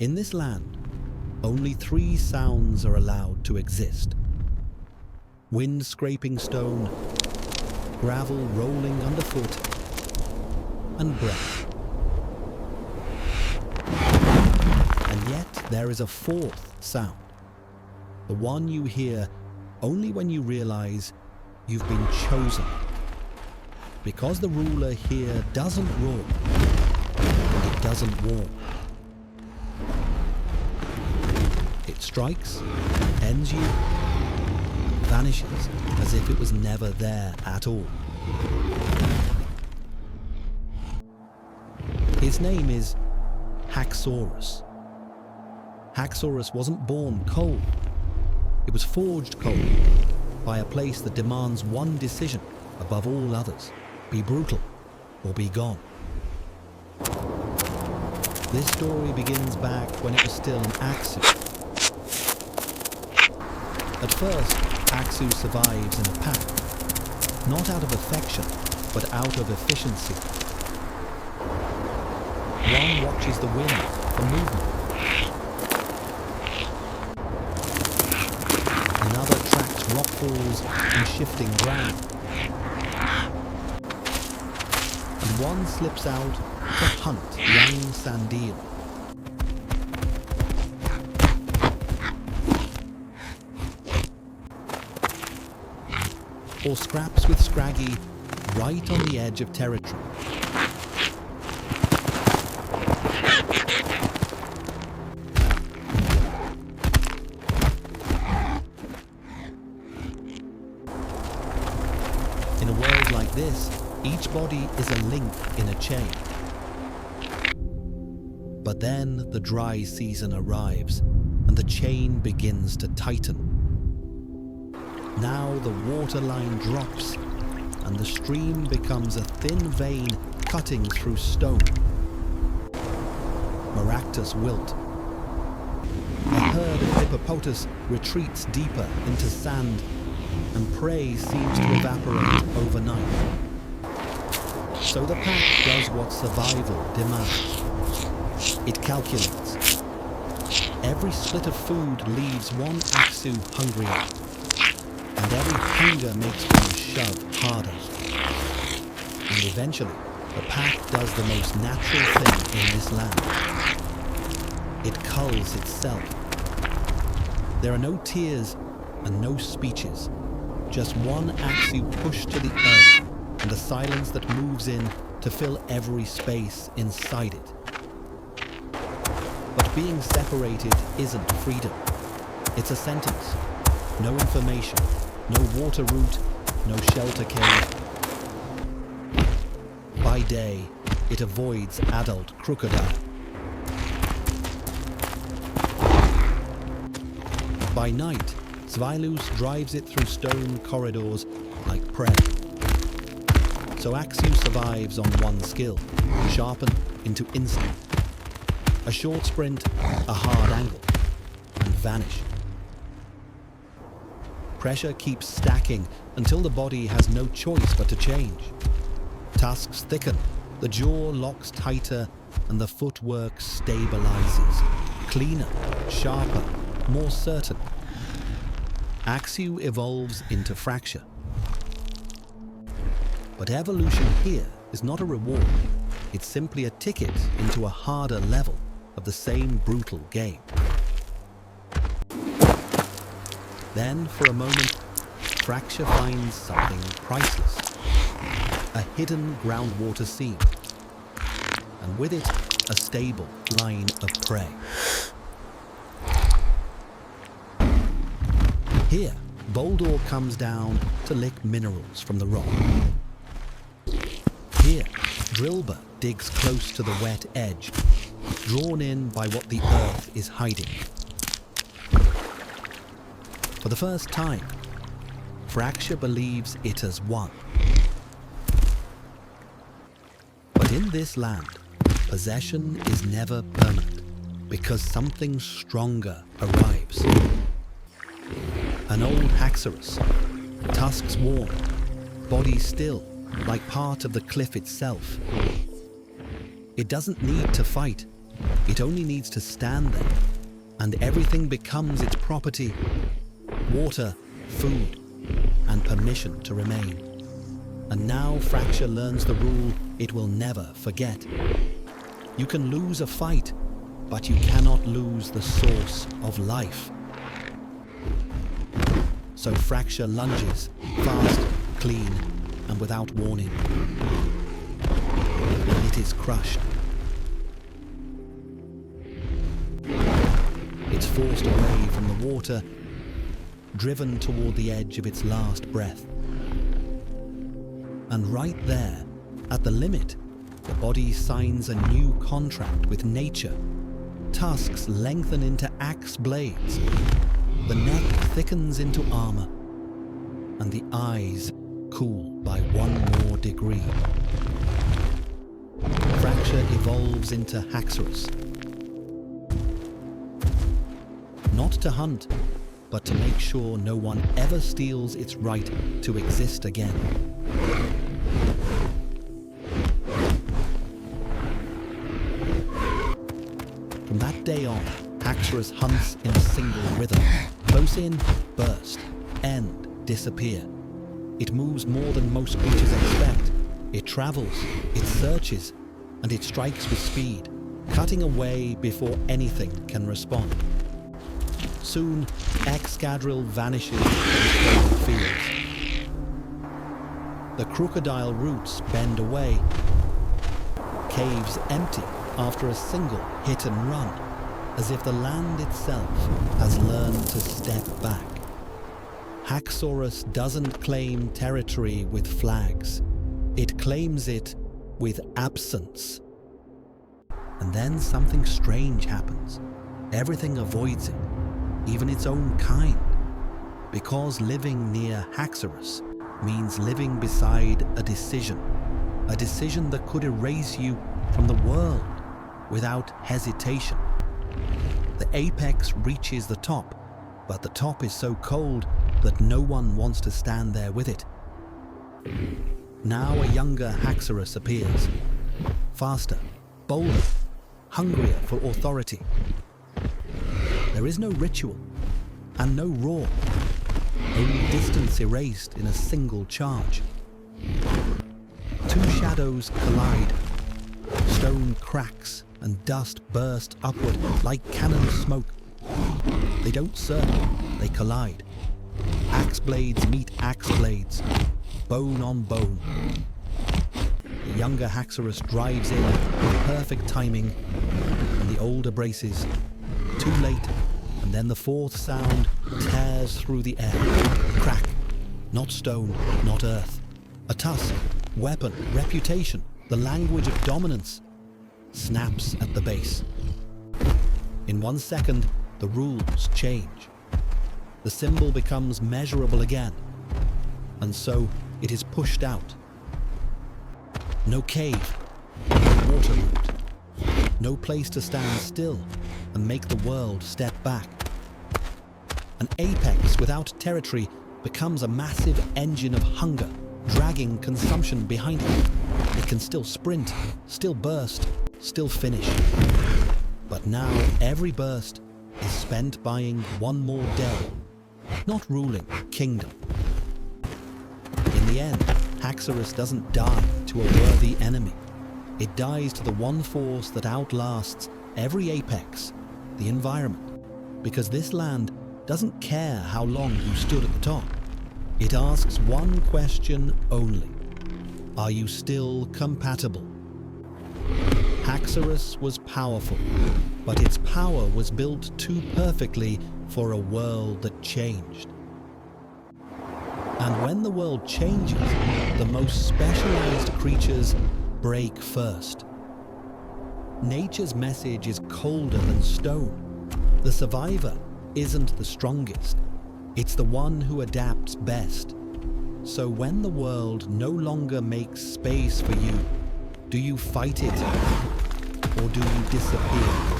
In this land, only 3 sounds are allowed to exist. Wind scraping stone, gravel rolling underfoot, and breath. And yet there is a 4th sound, the one you hear only when you realize you've been chosen. Because the ruler here doesn't roar, and it doesn't warn. It strikes, ends you, and vanishes as if it was never there at all. His name is Haxorus. Haxorus wasn't born cold. It was forged cold by a place that demands one decision above all others: be brutal or be gone. This story begins back when it was still an Axew. At first, Axew survives in a pack, not out of affection, but out of efficiency. One watches the wind for movement. Another tracks rockfalls and shifting ground. And one slips out to hunt young sandeel. Or scraps with Scraggy right on the edge of territory. In a world like this, each body is a link in a chain. But then the dry season arrives and the chain begins to tighten. Now the water line drops and the stream becomes a thin vein cutting through stone. Maractus wilt. A herd of hippopotamus retreats deeper into sand, and prey seems to evaporate overnight. So the pack does what survival demands. It calculates. Every split of food leaves one Axew hungrier, and every hunger makes one shove harder. And eventually, the pack does the most natural thing in this land. It culls itself. There are no tears and no speeches, just one Axew pushed to the edge and the silence that moves in to fill every space inside it. But being separated isn't freedom. It's a sentence. No information, no water route, no shelter cave. By day, it avoids adult crocodile. By night, Zwilus drives it through stone corridors like prey. So Axew survives on one skill, sharpened into instinct. A short sprint, a hard angle, and vanish. Pressure keeps stacking until the body has no choice but to change. Tusks thicken, the jaw locks tighter, and the footwork stabilizes. Cleaner, sharper, more certain. Axew evolves into Fraxure. But evolution here is not a reward. It's simply a ticket into a harder level of the same brutal game. Then, for a moment, Fraxure finds something priceless. A hidden groundwater seam. And with it, a stable line of prey. Here, Boldor comes down to lick minerals from the rock. Here, Drilber digs close to the wet edge, drawn in by what the earth is hiding. For the first time, Fraxure believes it has won. But in this land, possession is never permanent, because something stronger arrives. An old Haxorus, tusks worn, body still, like part of the cliff itself. It doesn't need to fight, It only needs to stand there, and everything becomes its property: water, food, and permission to remain. And now Fraxure learns the rule it will never forget. You can lose a fight, but you cannot lose the source of life. So Fraxure lunges, fast, clean, and without warning. It is crushed. It's forced away from the water, driven toward the edge of its last breath. And right there, at the limit, the body signs a new contract with nature. Tusks lengthen into axe blades, the neck thickens into armor, and the eyes cool by 1 more degree. Fraxure evolves into Haxorus. Not to hunt, but to make sure no one ever steals its right to exist again. From that day on, Haxorus hunts in a single rhythm. Close in, burst. End, disappear. It moves more than most creatures expect. It travels, it searches, and it strikes with speed, cutting away before anything can respond. Soon, Excadrill vanishes from the fields. The crocodile roots bend away. Caves empty after a single hit and run, as if the land itself has learned to step back. Haxorus doesn't claim territory with flags. It claims it with absence. And then something strange happens. Everything avoids it, even its own kind. Because living near Haxorus means living beside a decision that could erase you from the world without hesitation. The apex reaches the top, but the top is so cold that no one wants to stand there with it. Now a younger Haxorus appears, faster, bolder, hungrier for authority. There is no ritual and no roar, only distance erased in a single charge. Two shadows collide, stone cracks and dust burst upward like cannon smoke. They don't circle, they collide. Axe blades meet axe blades, bone on bone. The younger Haxorus drives in with perfect timing, and the older braces. Too late, and then the fourth sound tears through the air. Crack. Not stone, not earth. A tusk, weapon, reputation, the language of dominance, snaps at the base. In 1 second, the rules change. The symbol becomes measurable again, and so it is pushed out. No cave, no water route, no place to stand still and make the world step back. An apex without territory becomes a massive engine of hunger, dragging consumption behind it. It can still sprint, still burst, still finish. But now every burst is spent buying one more day, not ruling a kingdom. In the end, Haxorus doesn't die to a worthy enemy. It dies to the one force that outlasts every apex, the environment. Because this land doesn't care how long you stood at the top. It asks one question only. Are you still compatible? Haxorus was powerful, but its power was built too perfectly for a world that changed. And when the world changes, the most specialized creatures break first. Nature's message is colder than stone. The survivor isn't the strongest. It's the one who adapts best. So when the world no longer makes space for you, do you fight it or do you disappear?